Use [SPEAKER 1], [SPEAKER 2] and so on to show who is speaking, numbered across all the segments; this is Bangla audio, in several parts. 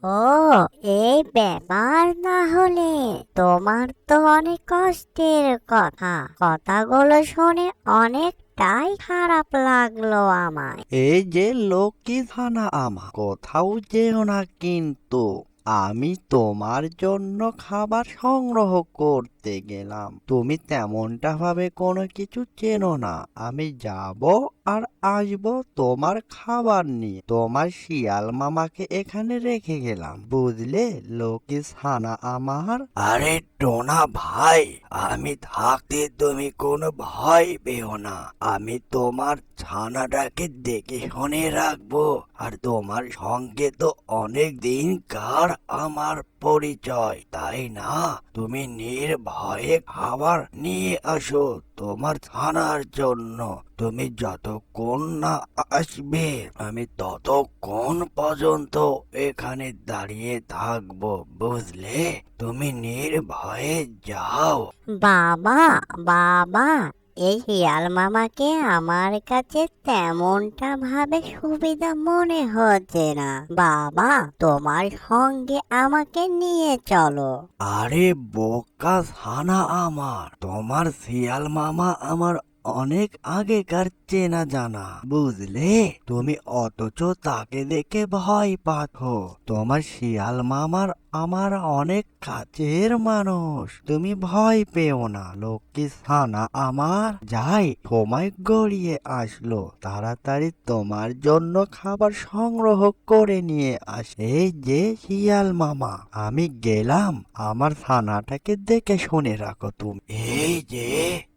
[SPEAKER 1] ও, এই ব্যাপার না হলে তোমার তো অনেক কষ্টের কথা। কথাগুলো শুনে অনেকটাই খারাপ লাগলো আমার।
[SPEAKER 2] এই যে লক্ষ্মী থানা আমার, কোথাও যেও না কিন্তু। আমি তোমার জন্য খাবার সংগ্রহ করতে গেলাম, তুমি তেমনটা ভাবে কোনো কিছু চেনো না। আমি যাব আর আসবো তোমার খাবার নিয়ে। তোমার শিয়াল মামাকে এখানে রেখে গেলাম, বুঝলে লক্ষ্মী ছানা আমার। আরে টোনা ভাই, আমি থাকতে তুমি কোনো ভয় পেও না। আমি তোমার ছানাটাকে দেখে শুনে রাখবো। আর তোমার সঙ্গে তো অনেক দিনকার আমার পরিচয়, তাই না? তুমি নির্ভয়ে খাবার নিয়ে আসো তোমার ছানার জন্য। তুমি যতক্ষণ না আসবে আমি ততক্ষণ পর্যন্ত এখানে দাঁড়িয়ে থাকবো, বুঝলে? তুমি নির্ভয়ে যাও।
[SPEAKER 1] বাবা, বাবা, এই শিয়াল মামাকে আমার কাছে তেমনটা ভাবে সুবিধা মনে হচ্ছে না। বাবা, তোমার সঙ্গে আমাকে নিয়ে চলো।
[SPEAKER 2] আরে বোকা ছানা আমার, তোমার শিয়াল মামা আমার অনেক আগেকার চেনা জানা, বুঝলে? তুমি অথচ তাকে দেখে ভয় পাচ্ছ। তোমার শিয়াল মামার আমার অনেক কাছের মানুষ, তুমি ভয় পেও না লক্ষ্মী ছানা আমার। যাই, সময় গড়িয়ে আসলো, তাড়াতাড়ি তোমার জন্য খাবার সংগ্রহ করে নিয়ে আস। এই যে শিয়াল মামা, আমি গেলাম, আমার ছানাটাকে দেখে শুনে রাখো তুমি। এই যে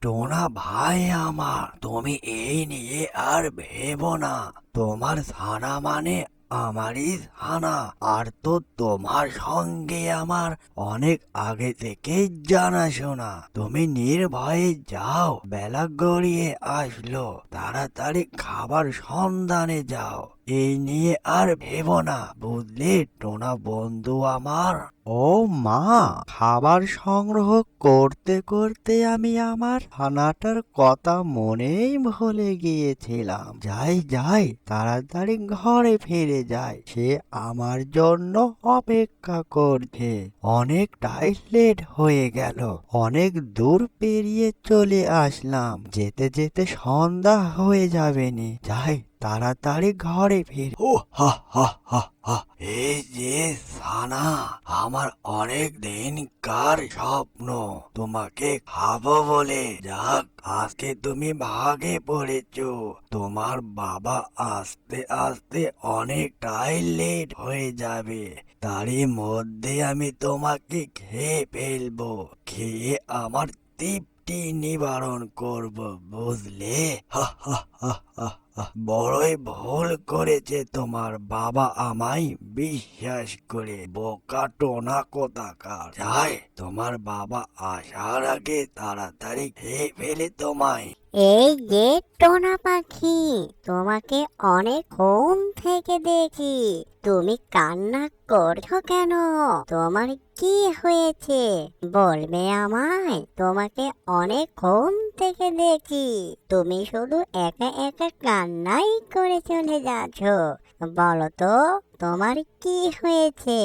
[SPEAKER 2] টোনা ভাই আমার, তুমি এই নিয়ে আর ভেবো না। তোমার ছানা মানে আমারই ছানা। আর তো তোমার সঙ্গে আমার অনেক আগে থেকেই জানাশোনা। তুমি নির্ভয়ে যাও, বেলা গড়িয়ে আসলো, তাড়াতাড়ি খাবার সন্ধানে যাও। এই নিয়ে আর ভেবো না, বুঝলে টোনা বন্ধু আমার। ও মা, খাবার সংগ্রহ করতে করতে আমি আমার ছানাটার কথা মনেই ভুলে গিয়েছিলাম। যাই যাই, তাড়াতাড়ি ঘরে ফিরে যাই, সে আমার জন্য অপেক্ষা করছে। অনেকটাই লেট হয়ে গেল, অনেক দূর পেরিয়ে চলে আসলাম, যেতে যেতে সন্ধ্যা হয়ে যাবে নি। যাই, তাড়াতাড়ি ঘরে ফিরে। ও হা হা হা হা, এই যে সানা, আমার অনেক দিনকার স্বপ্ন তোমাকে খাবো বলে। যাক, আজকে তুমি ভাগে পড়েছো। তোমার বাবা আসতে আসতে অনেকটাই লেট হয়ে যাবে, তারই মধ্যে আমি তোমাকে খেয়ে ফেলবো। খেয়ে আমার তৃপ্তি নিবারণ করব, বুঝলে? হা হা হা হা হা। বড়ই ভুল করেছে তোমার বাবা আমায় বিশ্বাস করে, বোকা টোনা কোথাকার। যাই, তোমার বাবা আসার আগে তাড়াতাড়ি খেয়ে ফেলে তোমায়।
[SPEAKER 1] এই যে টোনা পাখি, তোমাকে অনেকক্ষণ থেকে দেখি। তুমি কান্না করছো কেন? তোমার কি হয়েছে বলবে আমায়? তোমাকে অনেকক্ষণ থেকে দেখি, তুমি শুধু একা একা কান্নাই করে চলে যাচ্ছ। বলো তো, তোমার কি হয়েছে?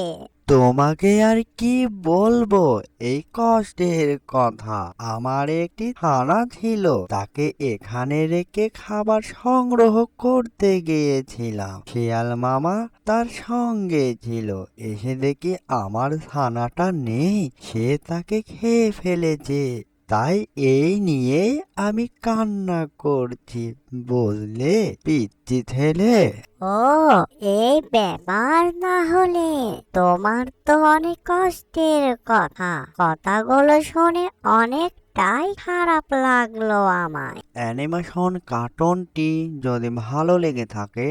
[SPEAKER 2] তোমাকে আর কি বলবো এই কষ্টের কথা। আমার একটি ছানা ছিল, তাকে এখানে রেখে খাবার সংগ্রহ করতে গিয়েছিলাম। শিয়াল মামা তার সঙ্গে ছিল, এসে দেখি আমার ছানাটা নেই, সে তাকে খেয়ে ফেলেছে। তাই এই নিয়ে আমি কান্না করছি, বুঝলে পিচ্চি ছেলে?
[SPEAKER 1] ও, এই ব্যাপার না হলে তোমার তো অনেক কষ্টের কথা। কথাগুলো শুনে অনেকটাই খারাপ লাগলো আমার।
[SPEAKER 2] অ্যানিমেশন কার্টুনটি যদি ভালো লেগে থাকে,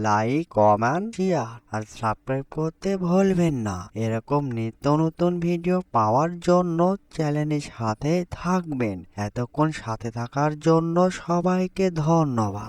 [SPEAKER 2] লাইক কমেন্ট শেয়ার আর সাবস্ক্রাইব করতে ভুলবেন না। এরকম নিত্য নতুন ভিডিও পাওয়ার জন্য চ্যানেলের সাথে থাকবেন। এতক্ষণ সাথে থাকার জন্য সবাইকে ধন্যবাদ।